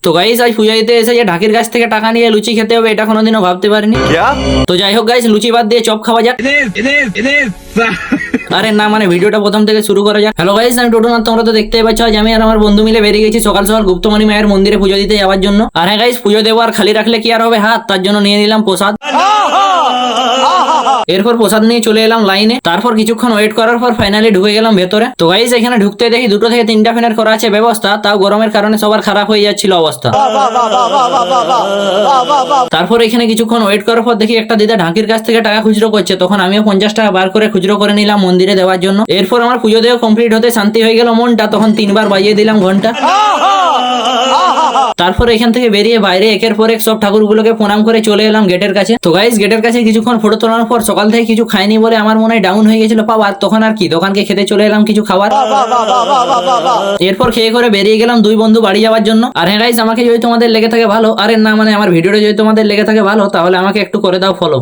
তো গাইস আজ পূজা দিতে এসে যে ঢাকির কাছ থেকে টাকা নিয়ে লুচি খেতে হবে এটা কোনোদিনও ভাবতে পারিনি। তো যাই হোক গাইস, লুচি বাদ দিয়ে চপ খাওয়া যাক। আরে না, মানে ভিডিওটা প্রথম থেকে শুরু করা যাক। হ্যালো গাইস, আমি টোটো। তোমরা তো দেখতেই পাচ্ছ আজ আমি আর আমার বন্ধু মিলে বেরিয়ে গেছি সকাল সকাল গুপ্তমণি মায়ের মন্দিরে পুজো দিতে যাওয়ার জন্য। আর হ্যাঁ গাইস, পুজো দেবো আর খালি রাখলে কি আর হবে হাত, তার জন্য নিয়ে নিলাম প্রসাদ। এরপর প্রসাদ নিয়ে চলে এলাম লাইনে। তারপর কিছুক্ষণ ওয়েট করার পর ফাইনালি ঢুকে গেলাম ভেতরে। তো গাইস এখানে ঢুকতে দেখি 2 থেকে 3টা ফ্যানের করা আছে ব্যবস্থা, তাও গরমের কারণে সবার খারাপ হয়ে যাচ্ছিল অবস্থা। তারপর এখানে কিছুক্ষণ ওয়েট করার পর দেখি একটা দিদা ঢাকির কাছ থেকে টাকা খুচরো করছে, তখন আমিও 50 টাকা বার করে খুচরো করে নিলাম মন্দিরে দেওয়ার জন্য। এরপর আমার পুজো দেওয়া কমপ্লিট হতে শান্তি হয়ে গেল মনটা, তখন 3বার বাজিয়ে দিলাম ঘন্টা। তারপর এখান থেকে বেরিয়ে বাইরে একের পর এক সব ঠাকুরগুলোকে প্রণাম করে চলে এলাম গেটের কাছে। তো গাইস গেটের কাছে কিছুক্ষণ ফটো তোলার পর সকাল থেকে কিছু খাইনি বলে আমার মনে হয় ডাউন হয়ে গেছিল পাওয়ার, তখন আর কি দোকানকে খেতে চলে এলাম কিছু খাবার। এরপর খেয়ে করে বেরিয়ে গেলাম 2 বন্ধু বাড়ি যাওয়ার জন্য। আর হ্যাঁ গাইস, আমাকে যদি তোমাদের লেগে থাকে ভালো, আরে না মানে আমার ভিডিওটা যদি তোমাদের লেগে থাকে ভালো, তাহলে আমাকে একটু করে দাও ফলো।